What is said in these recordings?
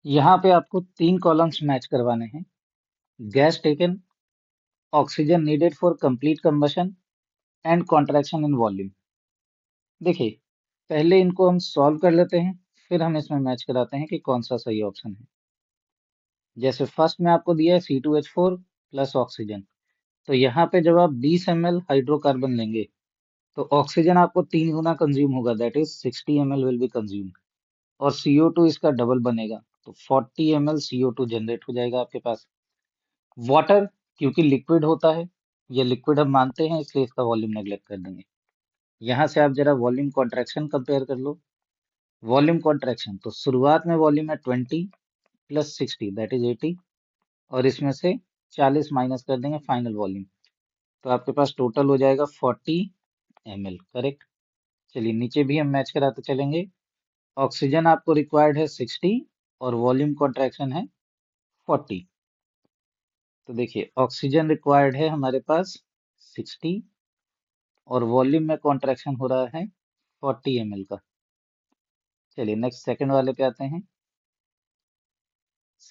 यहाँ पे आपको 3 कॉलम्स मैच करवाने हैं। Gas taken, oxygen needed for complete combustion and contraction in volume. देखिए, पहले इनको हम सॉल्व कर लेते हैं, फिर हम इसमें मैच कराते हैं कि कौन सा सही ऑप्शन है। जैसे फर्स्ट में आपको दिया है C2H4 प्लस ऑक्सीजन, तो यहाँ पे जब आप 20 ml हाइड्रोकार्बन लेंगे तो ऑक्सीजन आपको 3 गुना कंज्यूम होगा, that is 60 ml will be consumed. और CO2 इसका डबल बनेगा, तो 40 ml CO2 जनरेट हो जाएगा आपके पास। वाटर, क्योंकि लिक्विड होता है, ये लिक्विड हम मानते हैं इसलिए इसका वॉल्यूम नेग्लेक्ट कर देंगे। यहाँ से आप जरा वॉल्यूम कॉन्ट्रैक्शन कंपेयर कर लो। वॉल्यूम कॉन्ट्रैक्शन, तो शुरुआत में वॉल्यूम है 20 प्लस 60 दैट इज 80, और इसमें से 40 माइनस कर देंगे फाइनल वॉल्यूम, तो आपके पास टोटल हो जाएगा 40 ml, करेक्ट। चलिए नीचे भी हम मैच कराते चलेंगे। ऑक्सीजन आपको रिक्वायर्ड है 60 और वॉल्यूम कॉन्ट्रैक्शन है 40। तो देखिए ऑक्सीजन रिक्वायर्ड है हमारे पास 60 और वॉल्यूम में कॉन्ट्रैक्शन हो रहा है 40 ml का। चलिए नेक्स्ट सेकंड वाले पे आते हैं।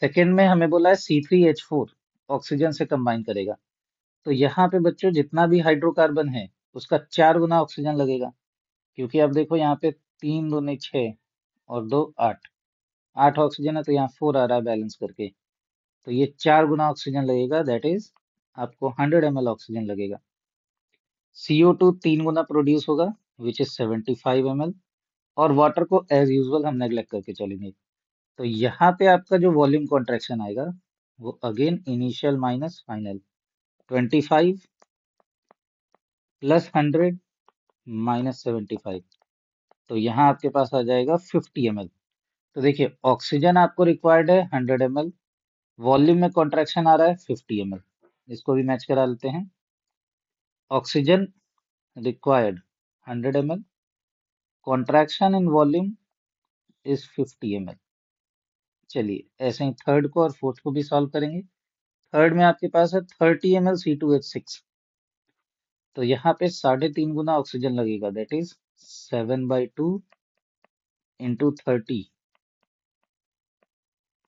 सेकंड में हमें बोला है C3H4 ऑक्सीजन से कंबाइन करेगा, तो यहाँ पे बच्चों जितना भी हाइड्रोकार्बन है उसका 4 गुना ऑक्सीजन लगेगा, क्योंकि आप देखो यहाँ पे 3 दूनी 6 और 2 8, 8 ऑक्सीजन है तो यहाँ 4 आ रहा है बैलेंस करके, तो ये 4 गुना ऑक्सीजन लगेगा, दैट इज आपको 100 ml ऑक्सीजन लगेगा। CO2 3 गुना प्रोड्यूस होगा, विच इज 75 ml, और वाटर को एज यूजुअल हम नेग्लेक्ट करके चलेंगे। तो यहाँ पे आपका जो वॉल्यूम कॉन्ट्रैक्शन आएगा वो again initial minus final, 25 plus 100 minus 75, तो यहाँ आपके पास आ जाएगा 50 ml। तो देखिए ऑक्सीजन आपको रिक्वायर्ड है 100 ml, वॉल्यूम में कॉन्ट्रैक्शन आ रहा है 50 ml, इसको भी मैच करा लेते हैं। Oxygen required 100 ml, contraction in volume is 50 ml। चलिए ऐसे ही थर्ड को और फोर्थ को भी सॉल्व करेंगे। थर्ड में आपके पास है 30 ml C2H6, तो यहाँ पे 3.5 गुना ऑक्सीजन लगेगा, दैट इज 7/2 इंटू 30,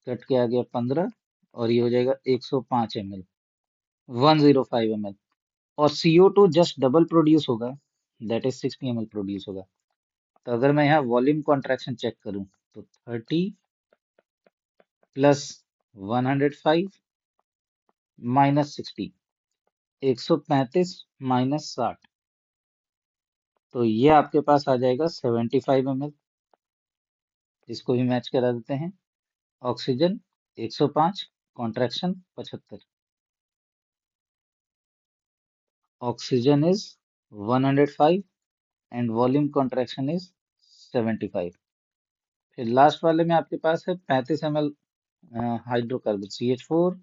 कट के आ गया 15, और ये हो जाएगा 105 ml, 105 ml। और CO2 जस्ट डबल प्रोड्यूस होगा, दैट इज 60 ml प्रोड्यूस होगा। तो अगर मैं यहाँ वॉल्यूम कॉन्ट्रैक्शन चेक करूं तो 30 प्लस 105 माइनस 60, 135 माइनस 60, तो ये आपके पास आ जाएगा 75 ml। इसको भी मैच करा देते हैं। Oxygen 105, contraction 75, oxygen is 105 and volume contraction is 75। फिर लास्ट वाले में आपके पास है 35 ml हाइड्रोकार्बन CH4,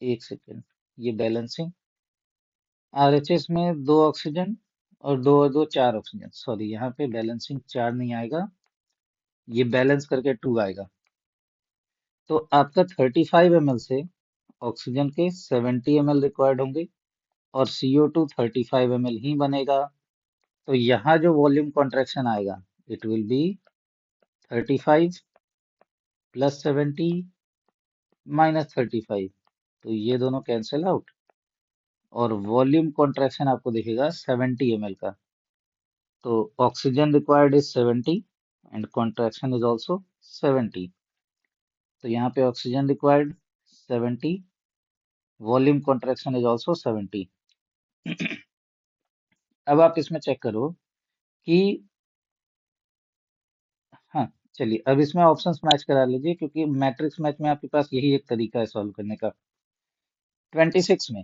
एक सेकेंड, ये बैलेंसिंग RHS में 2 ऑक्सीजन और 2 और 2 4 ऑक्सीजन, सॉरी यहाँ पे बैलेंसिंग 4 नहीं आएगा, ये बैलेंस करके 2 आएगा। तो आपका 35 ml से ऑक्सीजन के 70 ml रिक्वायर्ड होंगे और CO2 35 ml ही बनेगा। तो यहाँ जो वॉल्यूम कॉन्ट्रैक्शन आएगा it will be 35 plus 70 minus 35, तो ये दोनों कैंसिल आउट, और वॉल्यूम कॉन्ट्रैक्शन आपको दिखेगा 70 ml का। तो oxygen required is 70 and contraction is also 70, तो यहाँ पे oxygen required 70, volume contraction is also 70। अब आप इसमें चेक करो कि, हाँ चलिए अब इसमें ऑप्शंस मैच करा लीजिए, क्योंकि मैट्रिक्स मैच में आपके पास यही एक तरीका है सॉल्व करने का। 26 में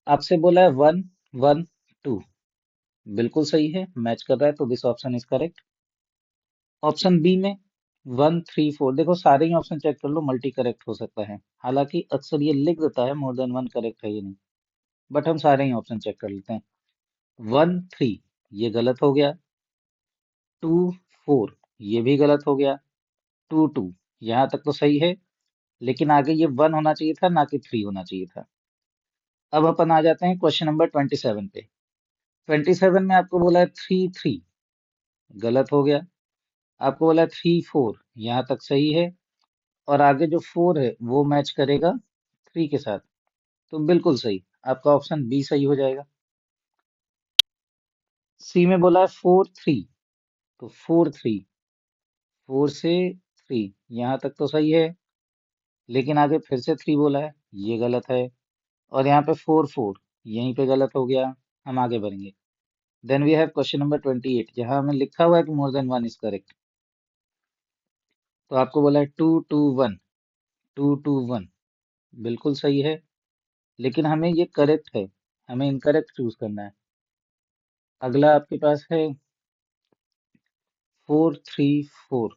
आपसे बोला है 1 1 2, बिल्कुल सही है, मैच कर रहा है, तो this option is correct. Option B में 1 3 4, देखो सारे ही ऑप्शन चेक कर लो, मल्टी करेक्ट हो सकता है, हालांकि अक्सर ये लिख देता है मोर देन 1 करेक्ट है, ये नहीं, बट हम सारे ही ऑप्शन चेक कर लेते हैं। 1 3 ये गलत हो गया, 2 4 ये भी गलत हो गया, 2 2 यहाँ तक तो सही है, लेकिन आगे ये 1 होना चाहिए था ना कि 3 होना चाहिए था। अब अपन आ जाते हैं क्वेश्चन नंबर 27 पे। 27 में आपको बोला है 3 3, गलत हो गया। आपको बोला 3 4, यहाँ तक सही है। और आगे जो 4 है वो मैच करेगा 3 के साथ, तो बिल्कुल सही। आपका ऑप्शन बी सही हो जाएगा। सी में बोला है 4 3, तो 4 3, 4 से 3, यहाँ तक तो सही है। लेकिन आगे फिर से 3 बोला है, ये गलत है। और यहाँ पे 4 4, यहीं पे गलत हो गया। हम आगे बढ़ेंगे। Then we have question number 28, जहां हमें लिखा हुआ है कि more than one is correct. तो आपको बोला है 2 2 1, 2 2 1, बिल्कुल सही है। लेकिन हमें ये करेक्ट है, हमें इनकरेक्ट चूज करना है। अगला आपके पास है 4 3 4,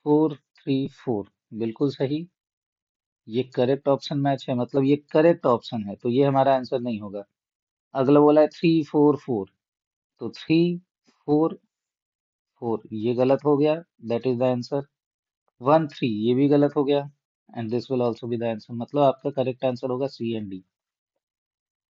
4 3 4, बिल्कुल सही। ये करेक्ट ऑप्शन मैच है, मतलब ये करेक्ट ऑप्शन है, तो ये हमारा आंसर नहीं होगा। अगला बोला है 3 4 4, तो 3 4 4, ये गलत हो गया। That is the answer. 1 3, ये भी गलत हो गया। And this will also be the answer, मतलब आपका करेक्ट आंसर होगा सी एंड डी।